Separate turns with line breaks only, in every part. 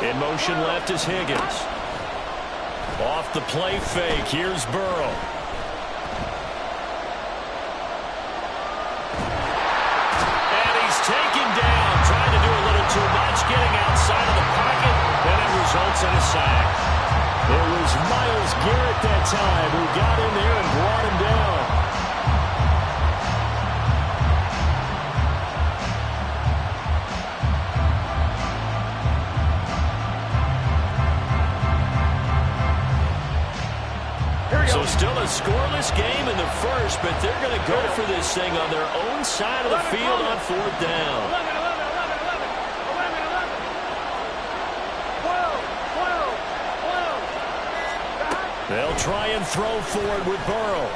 In motion left is Higgins. Off the play fake, here's Burrow. And he's taken down, trying to do a little too much, getting outside of the pocket, and it results in a sack. It was Myles Garrett that time who got in there and brought him down. So still a scoreless game in the first, but they're going to go for this thing on their own side of the field on fourth down. They'll try and throw forward with Burrow.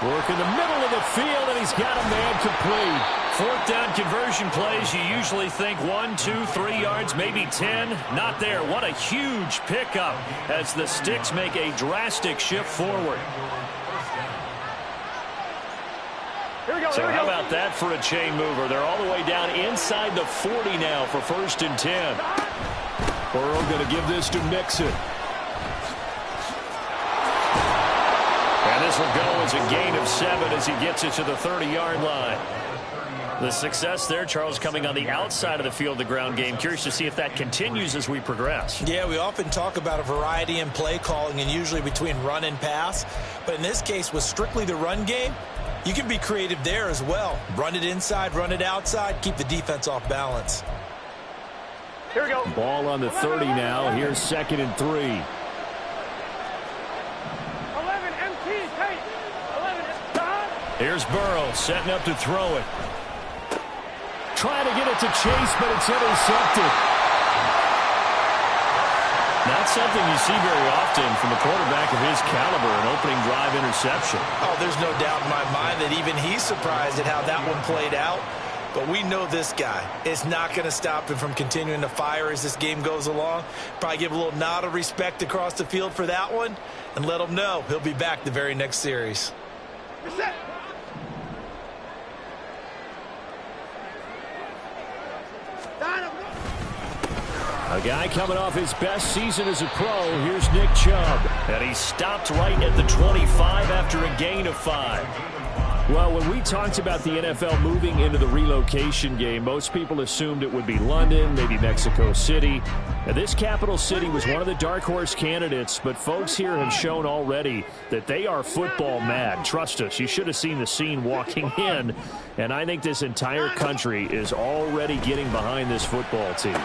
Work in the middle of the field, and he's got a man complete. Fourth down conversion plays, you usually think 1, 2, 3 yards, maybe 10. Not there. What a huge pickup as the Sticks make a drastic shift forward. So how about that for a chain mover? They're all the way down inside the 40 now for 1st and 10. Burrow going to give this to Mixon. And this will go as a gain of 7 as he gets it to the 30-yard line. The success there, Charles, coming on the outside of the field, the ground game. Curious to see if that continues as we progress.
Yeah, we often talk about a variety in play calling and usually between run and pass. But in this case, with strictly the run game, you can be creative there as well. Run it inside, run it outside, keep the defense off balance.
Here we go.
Ball on the 30 now. Here's 2nd and 3.
11 MT, Tate. 11 Don.
Here's Burrow setting up to throw it. Trying to get it to Chase, but it's intercepted. Not something you see very often from a quarterback of his caliber, an opening drive interception.
Oh, there's no doubt in my mind that even he's surprised at how that one played out. But we know this guy is not going to stop him from continuing to fire as this game goes along. Probably give a little nod of respect across the field for that one and let him know he'll be back the very next series.
You're set.
A guy coming off his best season as a pro. Here's Nick Chubb. And he stopped right at the 25 after a gain of 5. Well, when we talked about the NFL moving into the relocation game, most people assumed it would be London, maybe Mexico City. Now, this capital city was one of the dark horse candidates, but folks here have shown already that they are football mad. Trust us, you should have seen the scene walking in, and I think this entire country is already getting behind this football team.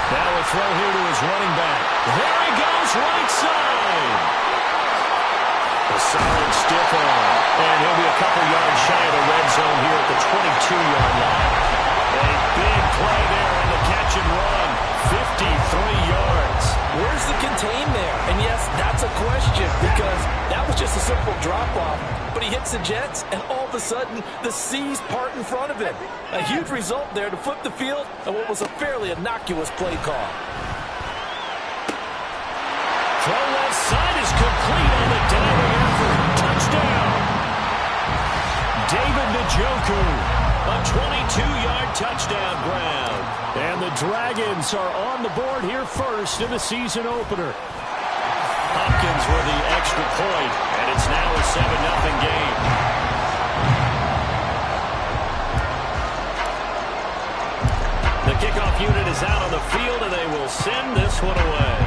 Now a throw here to his running back. There he goes, right side. A solid stiff arm. And he'll be a couple yards shy of the red zone here at the 22-yard line. A big play there on the catch and run. 53 yards.
Where's the contain there? And yes, that's a question because that was just a simple drop-off. But he hits the Jets, and all of a sudden, the seas part in front of him. A huge result there to flip the field and what was a fairly innocuous play call.
Throw left side is complete on the diving effort. Touchdown. David Njoku, a 22-yard touchdown ground. And the Dragons are on the board here first in the season opener. Hopkins with the extra point, and it's now a 7-0 game. The kickoff unit is out on the field, and they will send this one away.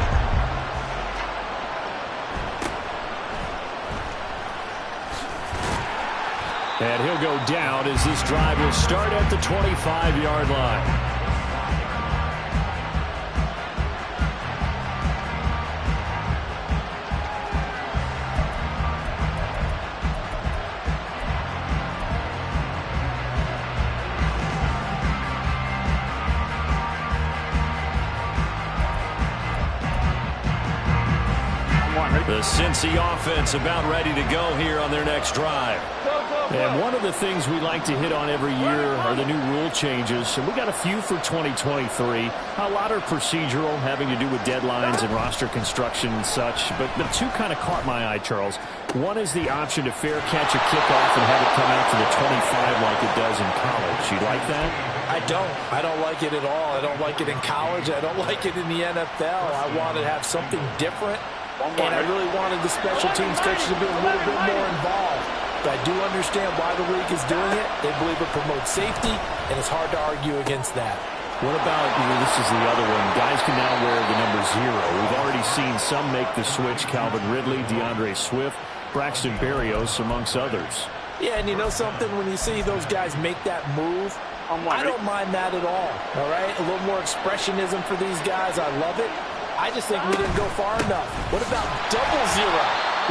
And he'll go down as this drive will start at the 25-yard line. The Cincy offense about ready to go here on their next drive. And one of the things we like to hit on every year are the new rule changes. And we got a few for 2023. A lot are procedural, having to do with deadlines and roster construction and such. But the two kind of caught my eye, Charles. One is the option to fair catch a kickoff and have it come out to the 25 like it does in college. You like that?
I don't like it at all. I don't like it in college. I don't like it in the NFL. I want to have something different, and I really wanted the special teams coaches to be a little bit more involved. But I do understand why the league is doing it. They believe it promotes safety, and it's hard to argue against that.
What about, this is the other one, guys can now wear the number 0. We've already seen some make the switch, Calvin Ridley, DeAndre Swift, Braxton Berrios, amongst others.
Yeah, and you know something? When you see those guys make that move, I don't mind that at all right? A little more expressionism for these guys. I love it. I just think we didn't go far enough. What about double 0,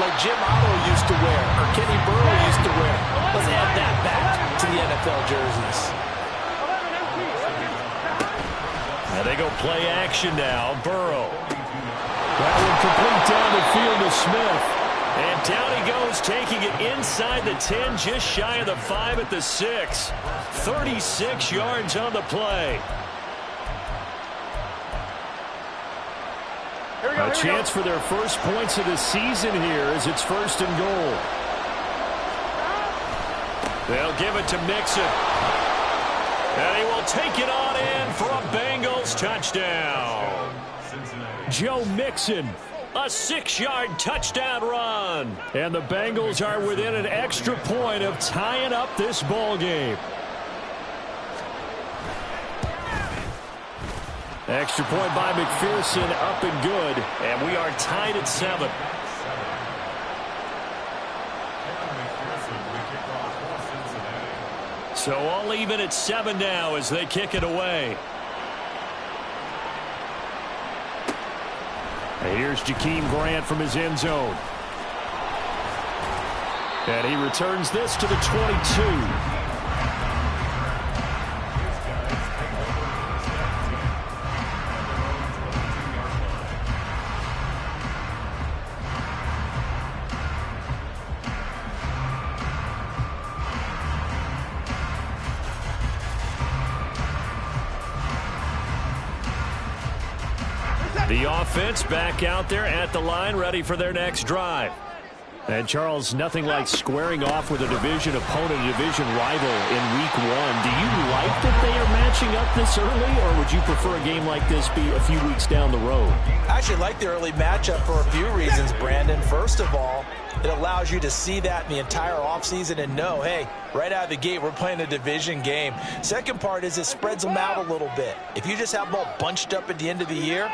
like Jim Otto used to wear or Kenny Burrow used to wear? Let's add that back to the NFL jerseys.
Now they go play action now. Burrow. That one complete down the field to Smith. And down he goes, taking it inside the 10, just shy of the 5 at the 6. 36 yards on the play. A chance for their first points of the season here as it's 1st and goal. They'll give it to Mixon. And he will take it on in for a Bengals touchdown. Joe Mixon, a 6-yard touchdown run. And the Bengals are within an extra point of tying up this ball game. Extra point by McPherson, up and good. And we are tied at 7. So all even at 7 now as they kick it away. And here's Jakeem Grant from his end zone. And he returns this to the 22. The offense back out there at the line, ready for their next drive. And, Charles, nothing like squaring off with a division opponent, a division rival in Week 1. Do you like that they are matching up this early, or would you prefer a game like this be a few weeks down the road?
I actually like the early matchup for a few reasons, Brandon. First of all, it allows you to see that in the entire offseason and know, hey, right out of the gate, we're playing a division game. Second part is it spreads them out a little bit. If you just have them all bunched up at the end of the year,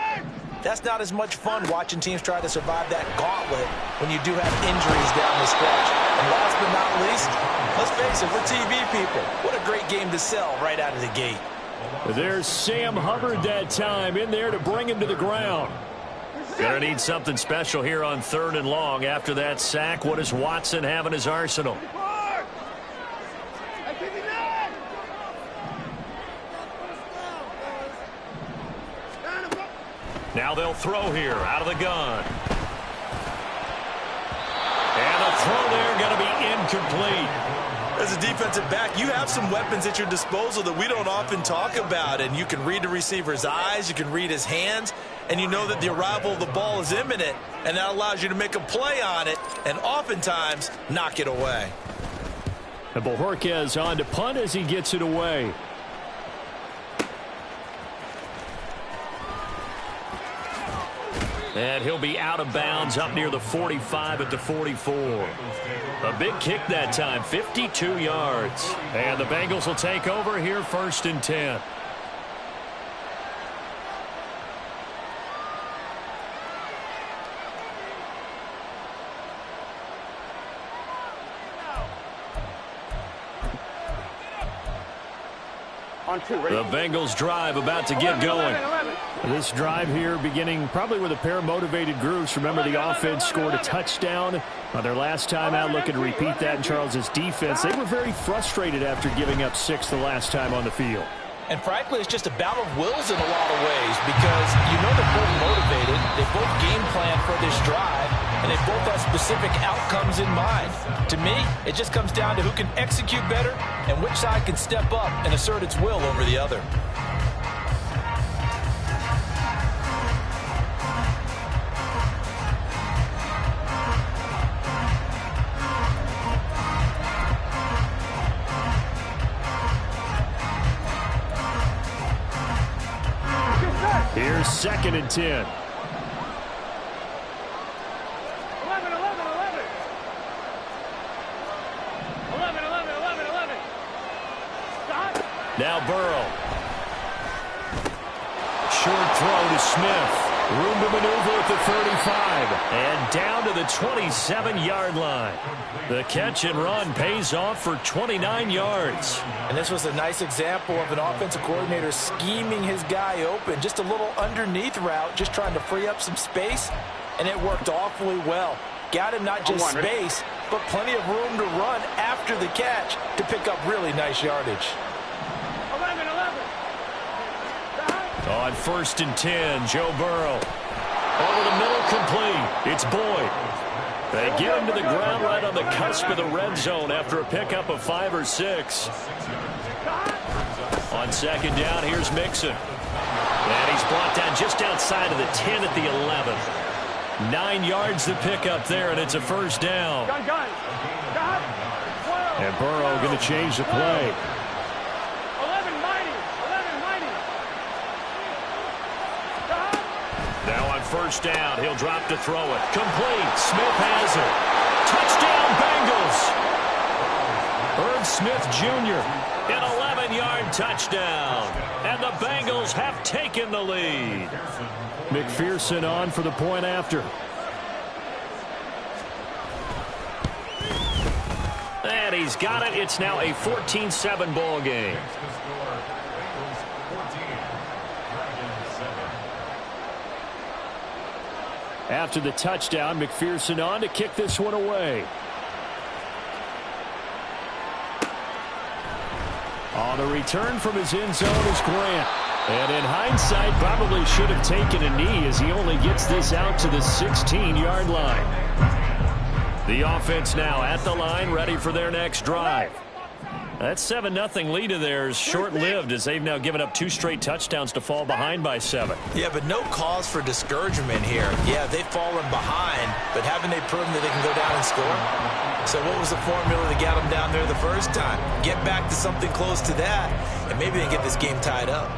that's not as much fun watching teams try to survive that gauntlet when you do have injuries down the stretch. And last but not least, let's face it, we're TV people. What a great game to sell right out of the gate.
There's Sam Hubbard that time in there to bring him to the ground. Gonna need something special here on 3rd and long after that sack. What does Watson have in his arsenal? Now they'll throw here out of the gun. And the throw there going to be incomplete.
As a defensive back, you have some weapons at your disposal that we don't often talk about. And you can read the receiver's eyes, you can read his hands, and you know that the arrival of the ball is imminent. And that allows you to make a play on it and oftentimes knock it away.
And Bojorquez on to punt as he gets it away. And he'll be out of bounds up near the 45 at the 44. A big kick that time, 52 yards. And the Bengals will take over here 1st and 10. The Bengals drive about to get going. This drive here beginning probably with a pair of motivated groups. Remember, the offense scored a touchdown on their last time out. Looking to repeat that in Charles's defense. They were very frustrated after giving up 6 the last time on the field.
And frankly, it's just a battle of wills in a lot of ways because you know they're both motivated. They both game plan for this drive, and they both have specific outcomes in mind. To me, it just comes down to who can execute better and which side can step up and assert its will over the other.
Here's 2nd and 10.
11, 11, 11. 11, 11, 11, 11. Stop.
Now Burrow. Short throw to Smith. Room to maneuver at the 35. And down to the 27-yard line. The catch and run pays off for 29 yards.
And this was a nice example of an offensive coordinator scheming his guy open. Just a little underneath route, just trying to free up some space. And it worked awfully well. Got him not just space, but plenty of room to run after the catch to pick up really nice yardage.
11, 11.
On 1st and 10, Joe Burrow. Over the middle, complete. It's Boyd. They get him to the ground right on the cusp of the red zone after a pickup of 5 or 6. On 2nd down, here's Mixon. And he's brought down just outside of the 10 at the 11. 9 yards to pick up there, and it's a 1st down.
Gun.
And Burrow going to change the play.
11, mighty. 11, mighty.
Now on 1st down, he'll drop to throw it. Complete. Smith has it. Touchdown, Bengals. Irv Smith Jr. An 11-yard touchdown. And the Bengals have taken the lead. McPherson on for the point after. And he's got it. It's now a 14-7 ball game. After the touchdown, McPherson on to kick this one away. On the return from his end zone is Grant. And in hindsight, probably should have taken a knee as he only gets this out to the 16-yard line. The offense now at the line, ready for their next drive. That 7-0 lead of theirs short-lived as they've now given up 2 straight touchdowns to fall behind by 7.
Yeah, but no cause for discouragement here. Yeah, they've fallen behind, but haven't they proven that they can go down and score? So what was the formula that got them down there the first time? Get back to something close to that, and maybe they get this game tied up.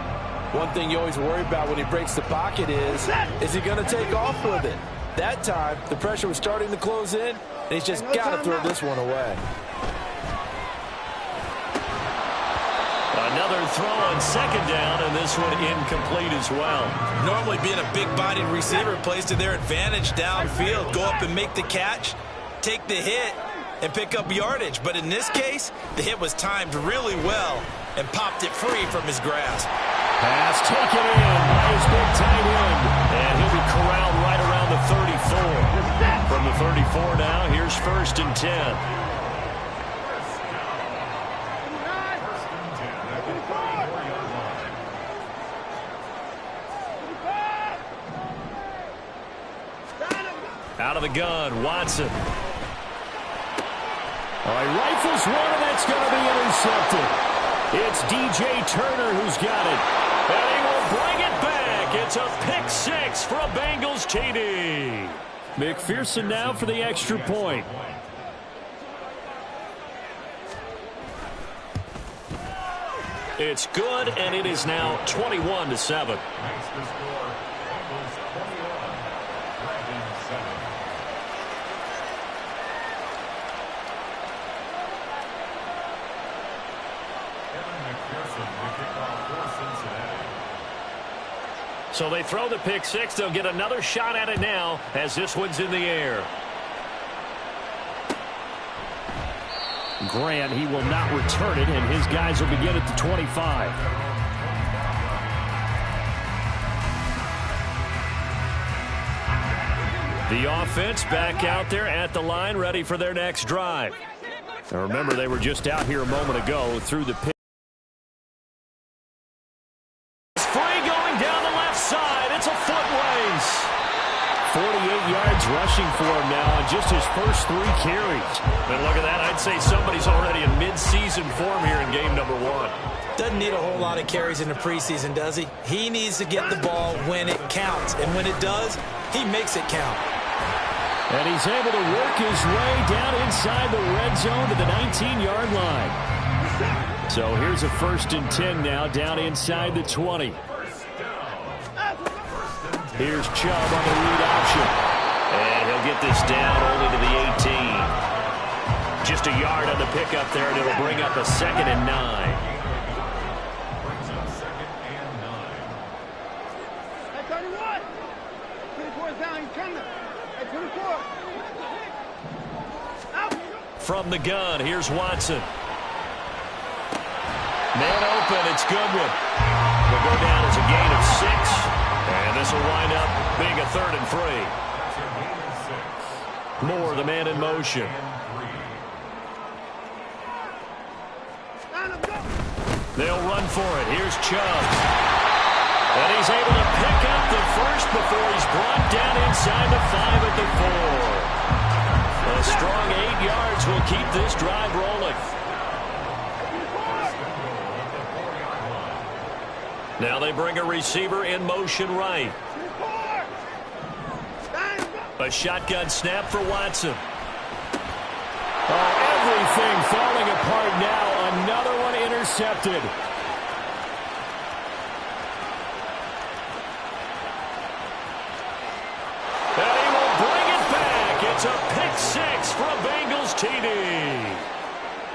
One thing you always worry about when he breaks the pocket is he going to take off with it? That time, the pressure was starting to close in, and he's just got to throw this one away.
Another throw on 2nd down, and this one incomplete as well.
Normally being a big-bodied receiver plays to their advantage downfield. Go up and make the catch, take the hit, and pick up yardage. But in this case, the hit was timed really well and popped it free from his grasp.
Pass taken in by his big tight end. And he'll be corralled right around the 34. From the 34 now, here's 1st and 10. Out of the gun, Watson. He rifles one, and that's going to be intercepted. It's DJ Turner who's got it. And he will bring it back. It's a pick 6 for a Bengals TD. McPherson now for the extra point. It's good, and it is now 21-7. So they throw the pick 6. They'll get another shot at it now as this one's in the air. Grant, he will not return it, and his guys will begin at the 25. The offense back out there at the line, ready for their next drive. Now remember, they were just out here a moment ago through the pick. It's a foot race. 48 yards rushing for him now on just his first 3 carries. And look at that. I'd say somebody's already in mid-season form here in game number 1.
Doesn't need a whole lot of carries in the preseason, does he? He needs to get the ball when it counts. And when it does, he makes it count.
And he's able to work his way down inside the red zone to the 19-yard line. So here's a 1st and 10 now down inside the 20. Here's Chubb on the read option. And he'll get this down only to the 18. Just a yard on the pickup there, and it'll bring up a 2nd and 9. From the gun, here's Watson. Man open, it's Goodwin. Will go down as a gain of 6. And this will wind up being a 3rd and 3. Moore, the man in motion. They'll run for it. Here's Chubb. And he's able to pick up the first before he's brought down inside the 5 at the 4. A strong 8 yards will keep this drive rolling. Now they bring a receiver in motion right. A shotgun snap for Watson. Oh, everything falling apart now. Another one intercepted. And he will bring it back. It's a pick 6 for a Bengals TD.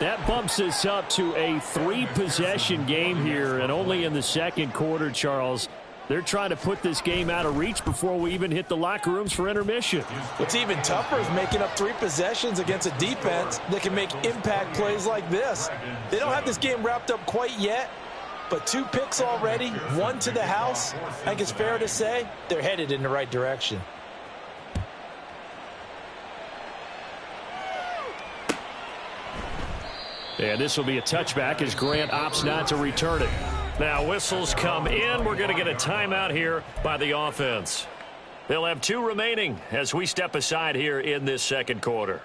That bumps us up to a 3-possession game here, and only in the second quarter, Charles. They're trying to put this game out of reach before we even hit the locker rooms for intermission.
What's even tougher is making up 3 possessions against a defense that can make impact plays like this. They don't have this game wrapped up quite yet, but 2 picks already, 1 to the house. I think it's fair to say they're headed in the right direction.
And this will be a touchback as Grant opts not to return it. Now whistles come in. We're going to get a timeout here by the offense. They'll have 2 remaining as we step aside here in this second quarter.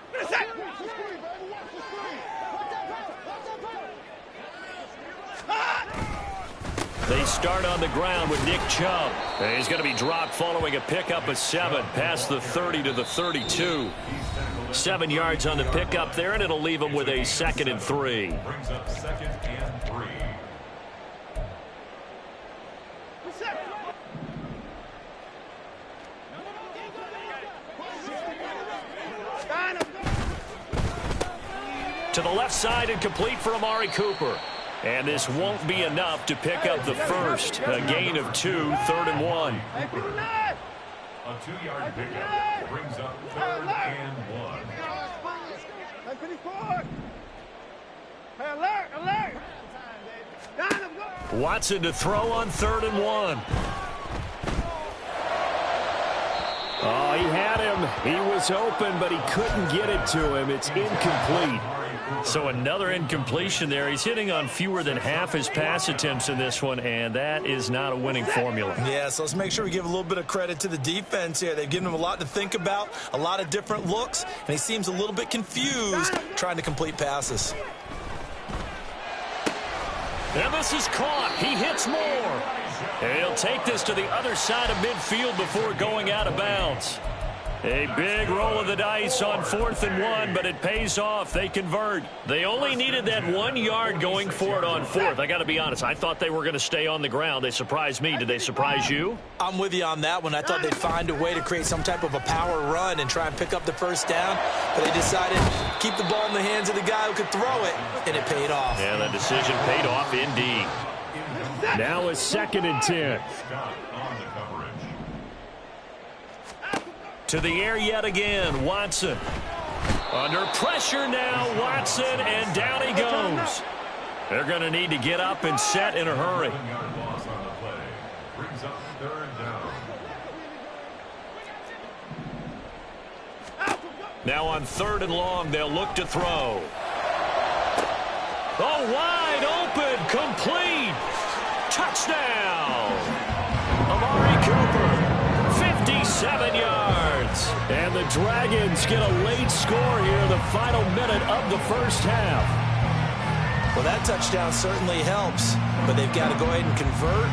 They start on the ground with Nick Chubb. And he's going to be dropped following a pickup of 7 past the 30 to the 32. 7 yards on the pickup there, and it'll leave him with a 2nd and 3.
Brings up 2nd and 3.
To the left side and complete for Amari Cooper. And this won't be enough to pick up the first. A gain of 2, 3rd and 1.
A 2-yard pickup brings up 3rd and 1.
Watson to throw on 3rd and 1. Oh, he had him. He was open, but he couldn't get it to him. It's incomplete. So another incompletion there. He's hitting on fewer than half his pass attempts in this one, and that is not a winning formula.
Yeah, so let's make sure we give a little bit of credit to the defense here. They've given him a lot to think about, a lot of different looks, and he seems a little bit confused trying to complete passes.
And this is caught. He hits Moore. And he'll take this to the other side of midfield before going out of bounds. A big roll of the dice on 4th and 1, but it pays off. They convert. They only needed that 1 yard going for it on 4th. I got to be honest. I thought they were going to stay on the ground. They surprised me. Did they surprise you?
I'm with you on that one. I thought they'd find a way to create some type of a power run and try and pick up the first down, but they decided to keep the ball in the hands of the guy who could throw it, and it paid off.
Yeah, the decision paid off indeed. Now a 2nd and 10. To the air yet again, Watson. Under pressure now, Watson, and down he goes. They're going to need to get up and set in a hurry. Now on 3rd and long, they'll look to throw. Oh, wide open, complete. Touchdown. Amari Cooper, 57 yards. And the Dragons get a late score here in the final minute of the first half.
Well, that touchdown certainly helps, but they've got to go ahead and convert,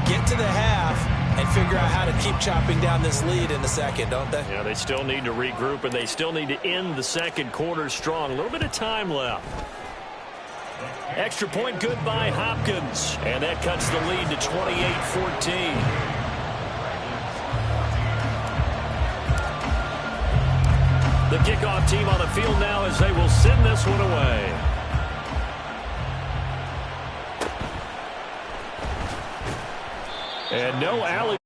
get to the half, and figure out how to keep chopping down this lead in the second, don't they?
Yeah, they still need to regroup, and they still need to end the second quarter strong. A little bit of time left. Extra point good by Hopkins, and that cuts the lead to 28-14. kickoff team on the field now as they will send this one away. And no alley.